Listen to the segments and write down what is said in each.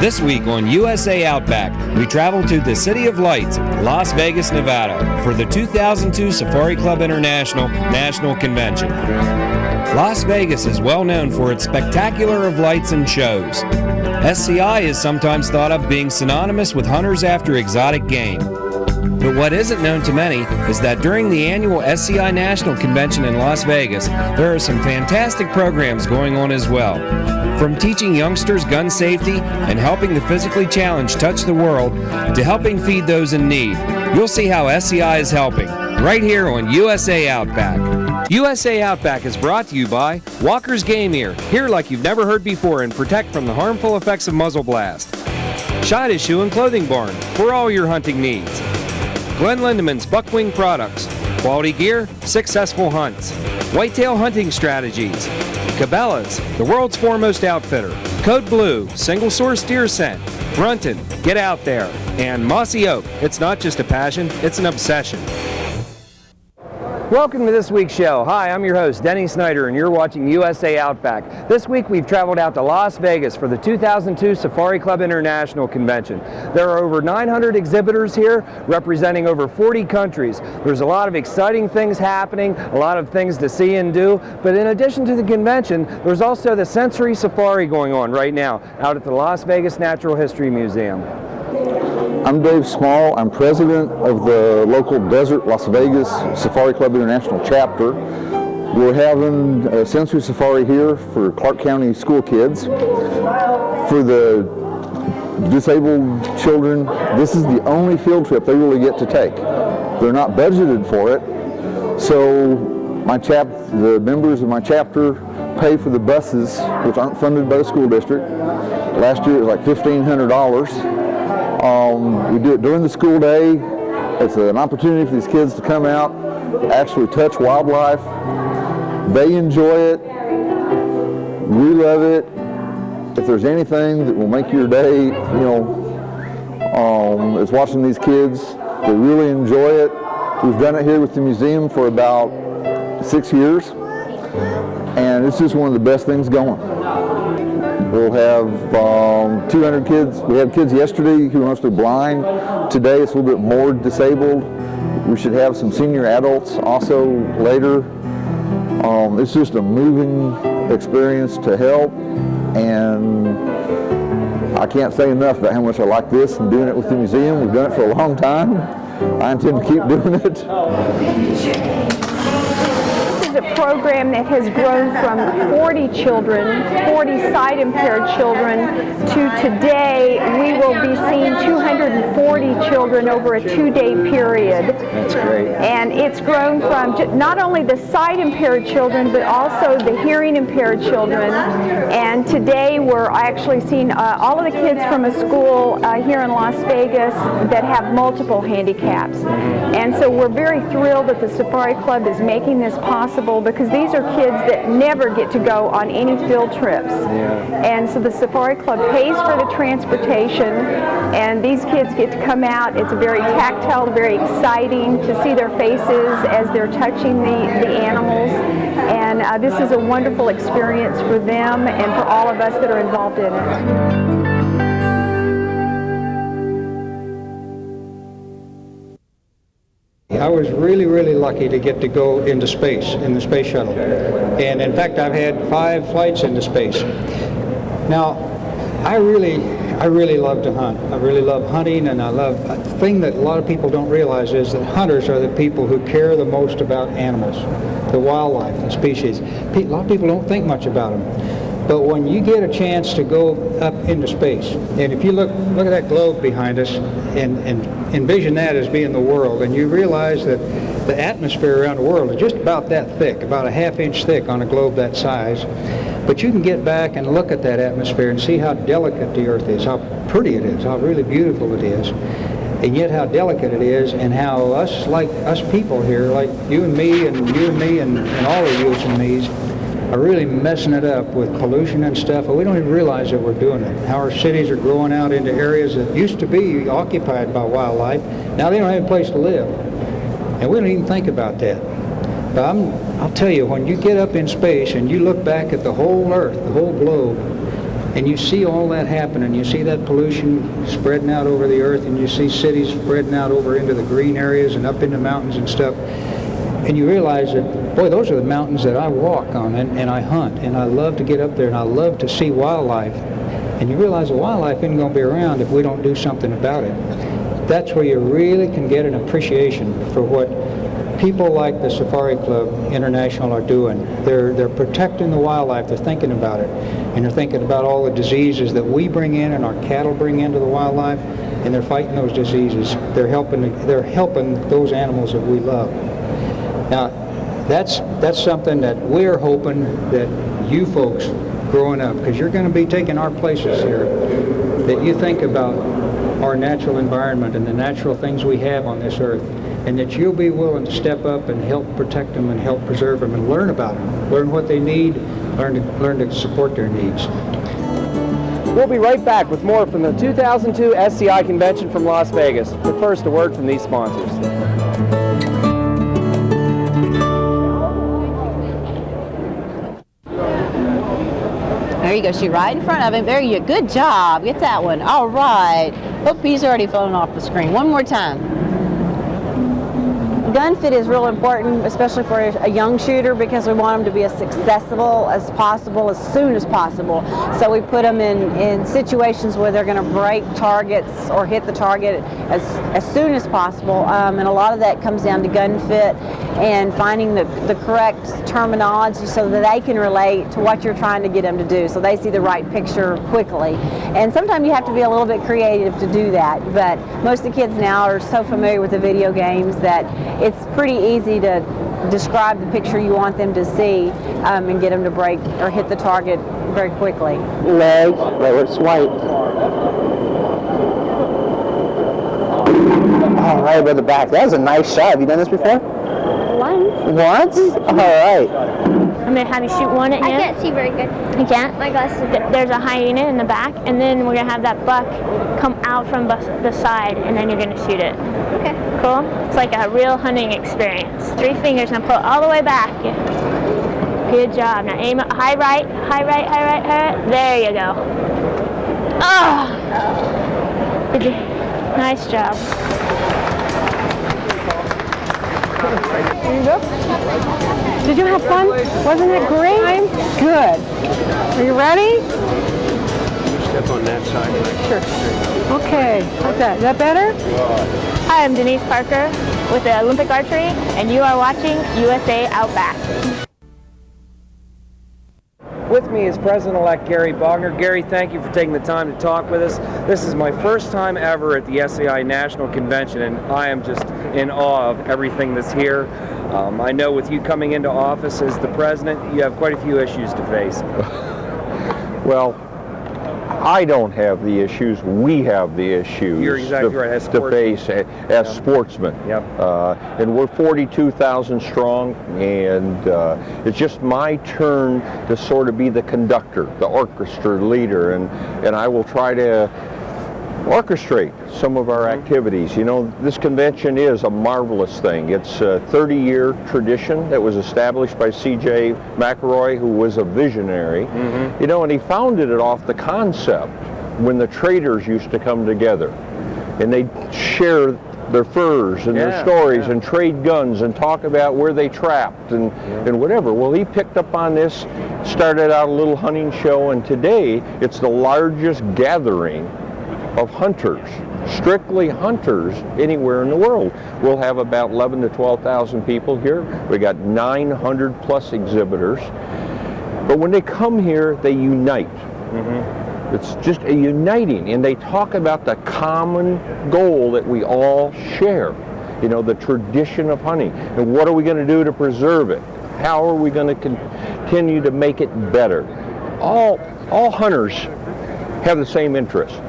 This week on USA Outback, we travel to the City of Lights, Las Vegas, Nevada, for the 2002 Safari Club International National Convention. Las Vegas is well known for its spectacular of lights and shows. SCI is sometimes thought of being synonymous with hunters after exotic game. But what isn't known to many is that during the annual SCI National Convention in Las Vegas, there are some fantastic programs going on as well. From teaching youngsters gun safety and helping the physically challenged touch the world to helping feed those in need, you'll see how SCI is helping, right here on USA Outback. USA Outback is brought to you by Walker's Game Ear. Hear like you've never heard before and protect from the harmful effects of muzzle blast. Shida Shoe and Clothing Barn for all your hunting needs. Glenn Lindemann's Buckwing Products. Quality gear, successful hunts. Whitetail Hunting Strategies. Cabela's, the world's foremost outfitter. Code Blue, single source deer scent. Brunton, get out there. And Mossy Oak, it's not just a passion, it's an obsession. Welcome to this week's show. Hi, I'm your host, Denny Snyder, and you're watching USA Outback. This week we've traveled out to Las Vegas for the 2002 Safari Club International Convention. There are over 900 exhibitors here representing over 40 countries. There's a lot of exciting things happening, a lot of things to see and do, but in addition to the convention, there's also the Sensory Safari going on right now out at the Las Vegas Natural History Museum. I'm Dave Small. I'm president of the local Desert Las Vegas Safari Club International chapter. We're having a sensory safari here for Clark County school kids. For the disabled children, this is the only field trip they really get to take. They're not budgeted for it, so the members of my chapter pay for the buses, which aren't funded by the school district. Last year it was like $1,500. We do it during the school day. It's an opportunity for these kids to come out, actually touch wildlife. They enjoy it. We love it. If there's anything that will make your day, is watching these kids. They really enjoy it. We've done it here with the museum for about 6 years, and it's just one of the best things going. We'll have 200 kids. We had kids yesterday who are mostly blind. Today it's a little bit more disabled. We should have some senior adults also later. It's just a moving experience to help, and I can't say enough about how much I like this and doing it with the museum. We've done it for a long time. I intend to keep doing it. A program that has grown from 40 children, 40 sight-impaired children, to today we will be seeing 240 children over a 2-day period. That's great. And it's grown from not only the sight-impaired children, but also the hearing-impaired children. And today we're actually seeing all of the kids from a school here in Las Vegas that have multiple handicaps. And so we're very thrilled that the Safari Club is making this possible, because these are kids that never get to go on any field trips. Yeah. And so the Safari Club pays for the transportation, and these kids get to come out. It's very tactile, very exciting to see their faces as they're touching the animals. And this is a wonderful experience for them and for all of us that are involved in it. I was really lucky to get to go into space, in the space shuttle. And in fact, I've had 5 flights into space. Now, I really love to hunt. I really love hunting, and the thing that a lot of people don't realize is that hunters are the people who care the most about animals, the wildlife, the species. A lot of people don't think much about them. But when you get a chance to go up into space, and if you look at that globe behind us and envision that as being the world, and you realize that the atmosphere around the world is just about that thick, about a half-inch thick on a globe that size. But you can get back and look at that atmosphere and see how delicate the Earth is, how pretty it is, how really beautiful it is, and yet how delicate it is, and how us people here, like you and me and all of yous and me's, are really messing it up with pollution and stuff, but we don't even realize that we're doing it. How our cities are growing out into areas that used to be occupied by wildlife. Now they don't have a place to live. And we don't even think about that. But I'll tell you, when you get up in space and you look back at the whole Earth, the whole globe, And you see all that happen, and you see that pollution spreading out over the earth, and you see cities spreading out over into the green areas and up into mountains and stuff. And you realize that, boy, those are the mountains that I walk on and I hunt, and I love to get up there, and I love to see wildlife. And you realize the wildlife isn't going to be around if we don't do something about it. That's where you really can get an appreciation for what people like the Safari Club International are doing. They're protecting the wildlife. They're thinking about it. And they're thinking about all the diseases that we bring in and our cattle bring into the wildlife, and they're fighting those diseases. They're helping those animals that we love. Now, that's something that we're hoping that you folks growing up, because you're going to be taking our places here, that you think about our natural environment and the natural things we have on this earth, and that you'll be willing to step up and help protect them and help preserve them and learn about them, learn what they need, learn to support their needs. We'll be right back with more from the 2002 SCI Convention from Las Vegas. But first, a word from these sponsors. There you go. Shoot right in front of him. There you go. Good job. Get that one. All right. Oop, he's already fallen off the screen. One more time. Gun fit is real important, especially for a young shooter, because we want them to be as accessible as possible, as soon as possible. So we put them in situations where they're going to break targets or hit the target as soon as possible. And a lot of that comes down to gun fit and finding the correct terminology so that they can relate to what you're trying to get them to do, so they see the right picture quickly. And sometimes you have to be a little bit creative to do that, but most of the kids now are so familiar with the video games that it's pretty easy to describe the picture you want them to see and get them to break or hit the target very quickly. Leg, right, swipe. All right, brother, back. That was a nice shot. Have you done this before? Once? All right. I'm going to have you shoot one at him. I can't see very good. You can't? My glasses are good. There's a hyena in the back, and then we're going to have that buck come out from the side, and then you're going to shoot it. Okay. Cool? It's like a real hunting experience. 3 fingers, now pull it all the way back. Good job. Now aim up high right, high right, high right, high right. There you go. Oh! Nice job. There you go. Did you have fun? Wasn't it great? Good. Are you ready? Step on that side. Sure. Okay. How's that? Is that better? Hi, I'm Denise Parker with the Olympic Archery, and you are watching USA Outback. With me is President-elect Gary Bogner. Gary, thank you for taking the time to talk with us. This is my first time ever at the SCI National Convention, and I am just in awe of everything that's here. I know with you coming into office as the president, you have quite a few issues to face. Well, I don't have the issues. We have the issues. You're exactly right. As to face as sportsmen. Yep. And we're 42,000 strong, and it's just my turn to sort of be the conductor, the orchestra leader, and I will try to orchestrate some of our activities. You know, this convention is a marvelous thing. It's a 30-year tradition that was established by C.J. McElroy, who was a visionary. You know, and he founded it off the concept when the traders used to come together and they'd share their furs and their stories and trade guns and talk about where they trapped and whatever. Well, he picked up on this, started out a little hunting show, and today it's the largest gathering of hunters, strictly hunters, anywhere in the world. We'll have about 11,000 to 12,000 people here. We got 900 plus exhibitors. But when they come here, they unite. It's just a uniting, and they talk about the common goal that we all share. You know, the tradition of hunting, and what are we going to do to preserve it? How are we going to continue to make it better? All hunters have the same interest.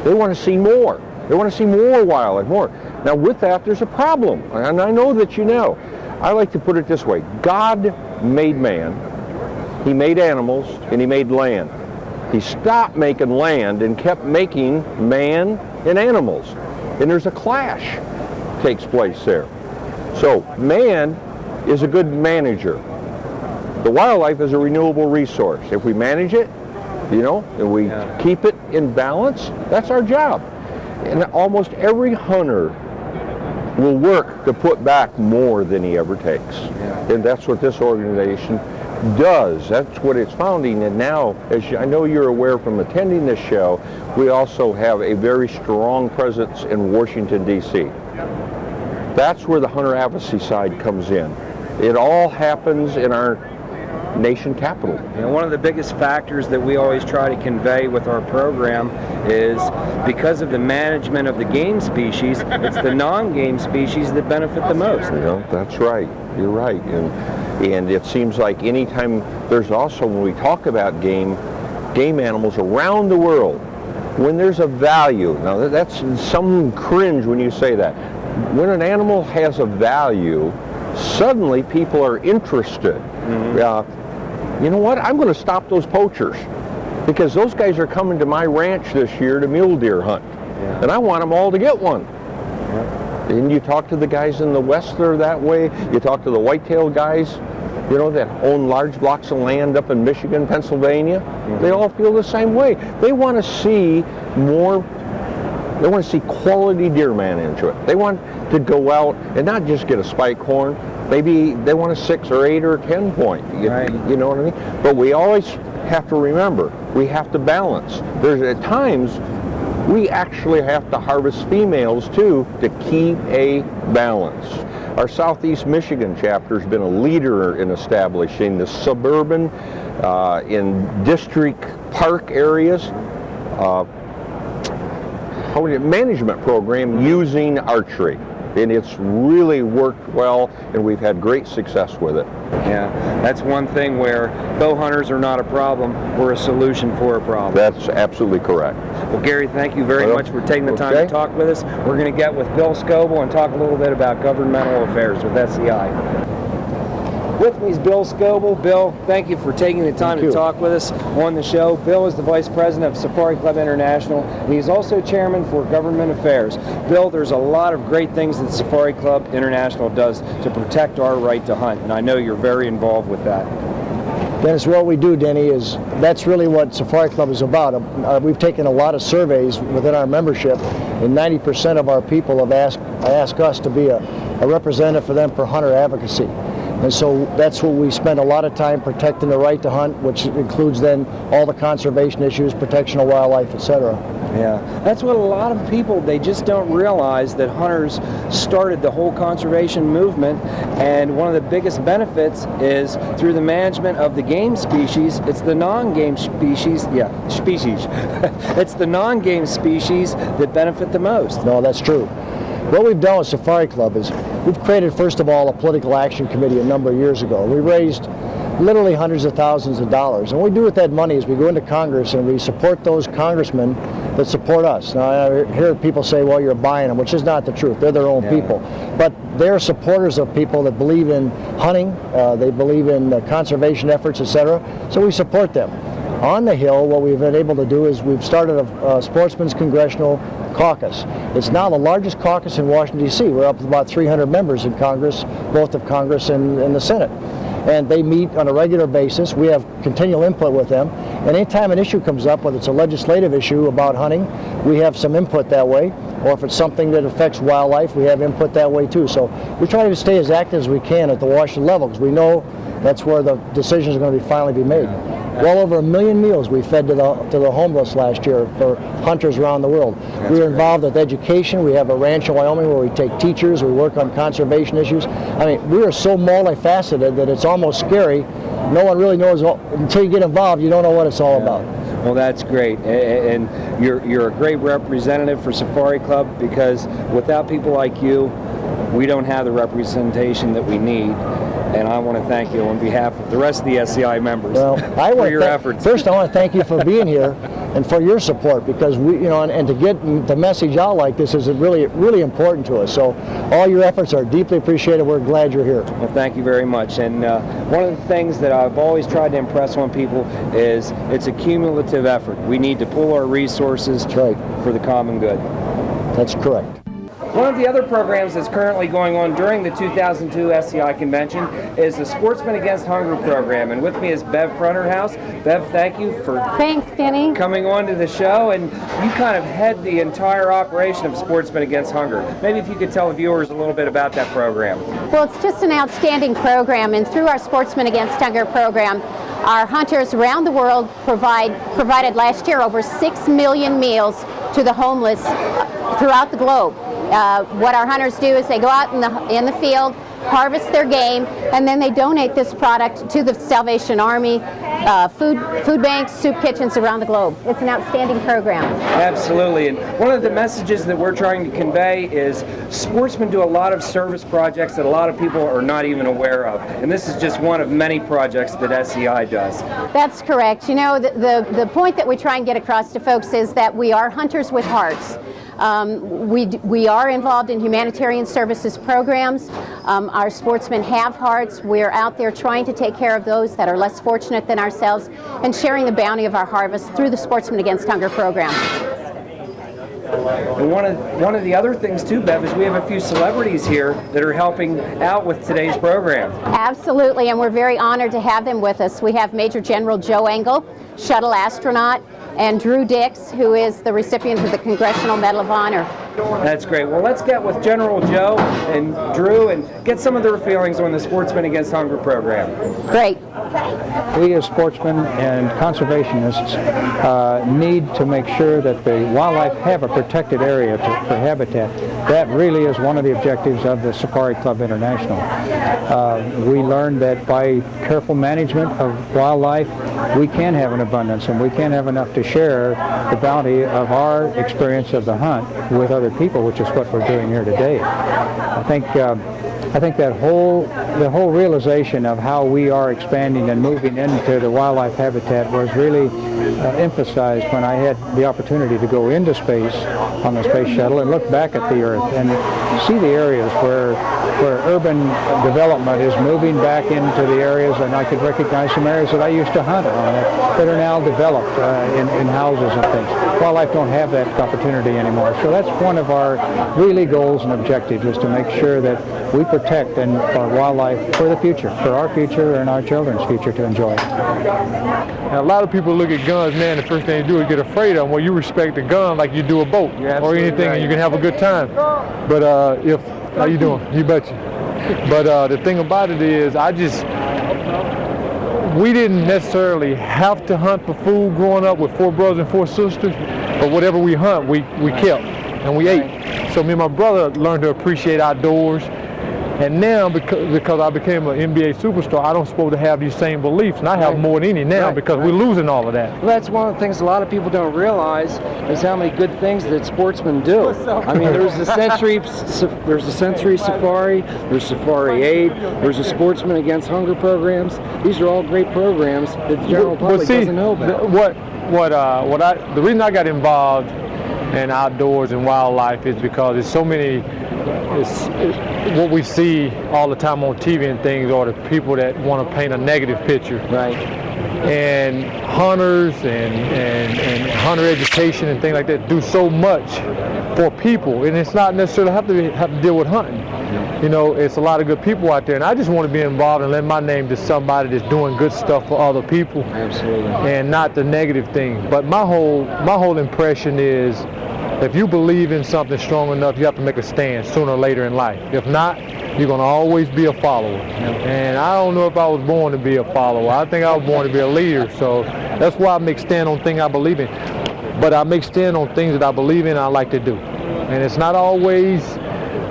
They want to see more. They want to see more wildlife, more. Now with that, there's a problem, and I know that you know. I like to put it this way. God made man, he made animals, and he made land. He stopped making land and kept making man and animals. And there's a clash takes place there. So man is a good manager. The wildlife is a renewable resource. If we manage it, you know, and we keep it in balance. That's our job. And almost every hunter will work to put back more than he ever takes. And that's what this organization does. That's what it's founding. And now, as I know you're aware from attending this show, we also have a very strong presence in Washington, D.C. That's where the hunter advocacy side comes in. It all happens in our nation capital. You know, one of the biggest factors that we always try to convey with our program is because of the management of the game species, it's the non-game species that benefit the most. You know, that's right. You're right. And it seems like anytime there's also, when we talk about game animals around the world, when there's a value, now that's some cringe when you say that. When an animal has a value, suddenly people are interested. You know what? I'm going to stop those poachers because those guys are coming to my ranch this year to mule deer hunt, and I want them all to get one. And you talk to the guys in the West that are that way. You talk to the whitetail guys, you know, that own large blocks of land up in Michigan, Pennsylvania. They all feel the same way. They want to see more. They want to see quality deer man into it. They want to go out and not just get a spike horn. Maybe they want a 6 or 8 or 10 point. You know what I mean? But we always have to remember, we have to balance. There's at times we actually have to harvest females too to keep a balance. Our Southeast Michigan chapter has been a leader in establishing the suburban in district park areas management program using archery. And it's really worked well, and we've had great success with it. Yeah, that's one thing where bow hunters are not a problem, we're a solution for a problem. That's absolutely correct. Well, Gary, thank you very much for taking the time to talk with us. We're going to get with Bill Scoble and talk a little bit about governmental affairs with SCI. With me is Bill Scoble. Bill, thank you for taking the time to talk with us on the show. Bill is the Vice President of Safari Club International, and he's also Chairman for Government Affairs. Bill, there's a lot of great things that Safari Club International does to protect our right to hunt, and I know you're very involved with that. Dennis, what we do, Denny, is that's really what Safari Club is about. We've taken a lot of surveys within our membership, and 90% of our people have asked us to be a representative for them for hunter advocacy. And so that's what we spend a lot of time protecting the right to hunt, which includes then all the conservation issues, protection of wildlife, etc. Yeah, that's what a lot of people, they just don't realize that hunters started the whole conservation movement, and one of the biggest benefits is through the management of the game species. It's the non-game species, it's the non-game species that benefit the most. No, that's true. What we've done with Safari Club is we've created, first of all, a political action committee a number of years ago. We raised literally hundreds of thousands of dollars. And what we do with that money is we go into Congress and we support those congressmen that support us. Now, I hear people say, well, you're buying them, which is not the truth. They're their own people. But they're supporters of people that believe in hunting, they believe in conservation efforts, etc. So we support them. On the Hill, what we've been able to do is we've started a Sportsmen's Congressional Caucus. It's now the largest caucus in Washington, D.C. We're up to about 300 members in Congress, both of Congress and the Senate. And they meet on a regular basis. We have continual input with them. And anytime an issue comes up, whether it's a legislative issue about hunting, we have some input that way. Or if it's something that affects wildlife, we have input that way too. So we try to stay as active as we can at the Washington level, because we know that's where the decisions are going to finally be made. Well over 1 million meals we fed to the homeless last year for hunters around the world. We are involved with education. We have a ranch in Wyoming where we take teachers. We work on conservation issues. I mean, we are so multifaceted that it's almost scary. No one really knows, until you get involved, you don't know what it's all about. Well, that's great, and you're a great representative for Safari Club, because without people like you, we don't have the representation that we need. And I want to thank you on behalf of the rest of the SCI members for your efforts. First, I want to thank you for being here and for your support, because we, and to get the message out like this is really, really important to us. So all your efforts are deeply appreciated. We're glad you're here. Well, thank you very much. And one of the things that I've always tried to impress on people is it's a cumulative effort. We need to pool our resources for the common good. That's correct. One of the other programs that's currently going on during the 2002 SCI Convention is the Sportsmen Against Hunger program. And with me is Bev Fronterhouse. Bev, thank you for coming on to the show. And you kind of head the entire operation of Sportsmen Against Hunger. Maybe if you could tell the viewers a little bit about that program. Well, it's just an outstanding program, and through our Sportsmen Against Hunger program, our hunters around the world provided last year over 6 million meals to the homeless throughout the globe. What our hunters do is they go out in the field, harvest their game, and then they donate this product to the Salvation Army, food banks, soup kitchens around the globe. It's an outstanding program. Absolutely, and one of the messages that we're trying to convey is sportsmen do a lot of service projects that a lot of people are not even aware of, and this is just one of many projects that SCI does. That's correct. You know, the point that we try and get across to folks is that we are hunters with hearts. We are involved in humanitarian services programs. Our sportsmen have hearts. We're out there trying to take care of those that are less fortunate than ourselves and sharing the bounty of our harvest through the Sportsmen Against Hunger program. And one of the other things too, Bev, is we have a few celebrities here that are helping out with today's program. Absolutely, and we're very honored to have them with us. We have Major General Joe Engel, shuttle astronaut, and Drew Dix, who is the recipient of the Congressional Medal of Honor. That's great. Well, let's get with General Joe and Drew and get some of their feelings on the Sportsmen Against Hunger program. Great. We as sportsmen and conservationists need to make sure that the wildlife have a protected area for habitat. That really is one of the objectives of the Safari Club International. We learned that by careful management of wildlife, we can have an abundance and we can have enough to share the bounty of our experience of the hunt with other people, which is what we're doing here today. I think that the whole realization of how we are expanding and moving into the wildlife habitat was really emphasized when I had the opportunity to go into space on the space shuttle and look back at the Earth and see the areas where urban development is moving back into the areas, and I could recognize some areas that I used to hunt on that are now developed in houses and things. Wildlife don't have that opportunity anymore. So that's one of our really goals and objectives, is to make sure that we protect our wildlife for the future, for our future and our children's future to enjoy. Now, a lot of people look at guns, man, the first thing they do is get afraid of them. Well, you respect a gun like you do a boat or anything, right, and you can have a good time. But how you doing? You betcha. But the thing about it is, we didn't necessarily have to hunt for food growing up with 4 brothers and 4 sisters, but whatever we hunt, we kept and we ate. So me and my brother learned to appreciate outdoors. And now, because I became an NBA superstar, I don't supposed to have these same beliefs, and I have more than any now because we're losing all of that. Well, that's one of the things a lot of people don't realize is how many good things that sportsmen do. I mean, there's the Sensory Safari, there's Safari Aid, there's the Sportsmen Against Hunger programs. These are all great programs that the general public doesn't know about. The reason I got involved in outdoors and wildlife is because there's so many. What we see all the time on TV and things are the people that want to paint a negative picture. Right. And hunters and hunter education and things like that do so much for people, and it's not necessarily have to deal with hunting. You know, it's a lot of good people out there, and I just want to be involved and lend my name to somebody that's doing good stuff for other people. Absolutely. And not the negative thing. But my whole impression is, if you believe in something strong enough, you have to make a stand sooner or later in life. If not, you're going to always be a follower. And I don't know if I was born to be a follower. I think I was born to be a leader. So that's why I make stand on things I believe in. But I make stand on things that I believe in and I like to do. And it's not always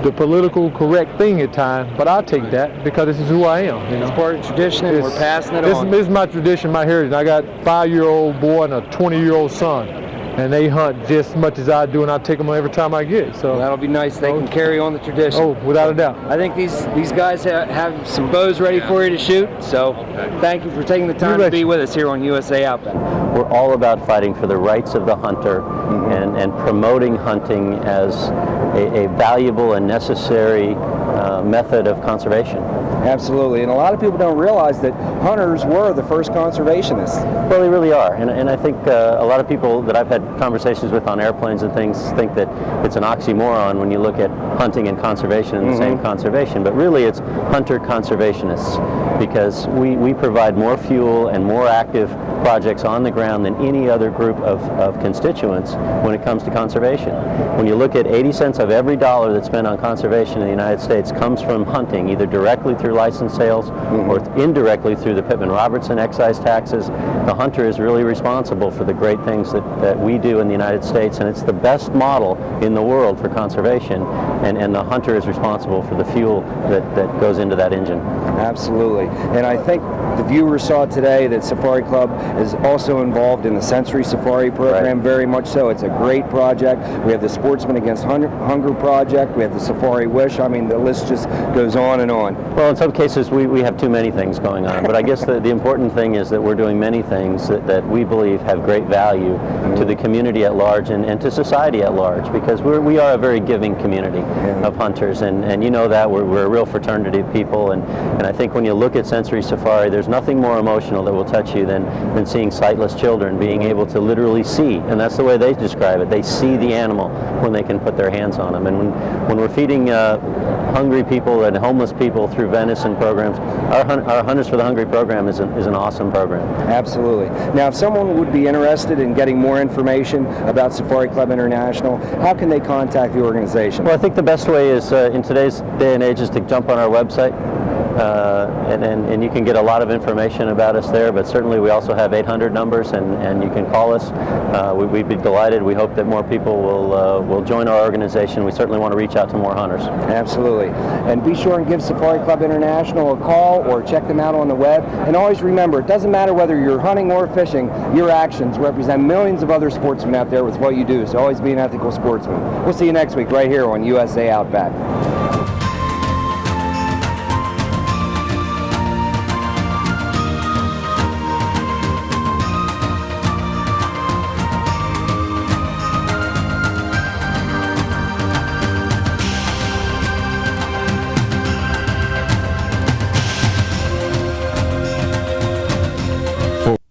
the political correct thing at times, but I'll take that because this is who I am. You know? It's part of tradition, and we're passing it on. This is my tradition, my heritage. I got a 5-year-old boy and a 20-year-old son. And they hunt just as much as I do, and I take them every time I get. So that'll be nice. They can carry on the tradition. Oh, without a doubt. I think these guys have some bows ready for you to shoot. So thank you for taking the time to be with us here on USA Outback. We're all about fighting for the rights of the hunter and promoting hunting as a valuable and necessary method of conservation. Absolutely, and a lot of people don't realize that hunters were the first conservationists. Well, they really are, and I think a lot of people that I've had conversations with on airplanes and things think that it's an oxymoron when you look at hunting and conservation in the same conservation, but really it's hunter conservationists, because we provide more fuel and more active projects on the ground than any other group of constituents when it comes to conservation. When you look at 80 cents of every dollar that's spent on conservation in the United States comes from hunting, either directly through license sales or indirectly through the Pittman-Robertson excise taxes. The hunter is really responsible for the great things that we do in the United States, and it's the best model in the world for conservation, and the hunter is responsible for the fuel that goes into that engine. Absolutely, and I think the viewers saw today that Safari Club is also involved in the Sensory Safari program, very much so. It's a great project. We have the Sportsmen Against Hunger project, we have the Safari Wish. I mean, the list just goes on and on. Well, in some cases we have too many things going on, but I guess the important thing is that we're doing many things that we believe have great value to the community at large and to society at large, because we are a very giving community of hunters, and you know that we're a real fraternity of people, and I think when you look at Sensory Safari, there's nothing more emotional that will touch you than seeing sightless children being able to literally see, and that's the way they describe it. They see the animal when they can put their hands on them, and when we're feeding hungry people and homeless people through venison programs, our Hunters for the Hungry program is an awesome program. Absolutely. Now, if someone would be interested in getting more information about Safari Club International, how can they contact the organization? Well, I think the best way is, in today's day and age, is to jump on our website. And you can get a lot of information about us there, but certainly we also have 800 numbers, and you can call us. We'd be delighted. We hope that more people will join our organization. We certainly want to reach out to more hunters. Absolutely. And be sure and give Safari Club International a call or check them out on the web. And always remember, it doesn't matter whether you're hunting or fishing, your actions represent millions of other sportsmen out there with what you do. So always be an ethical sportsman. We'll see you next week right here on USA Outback.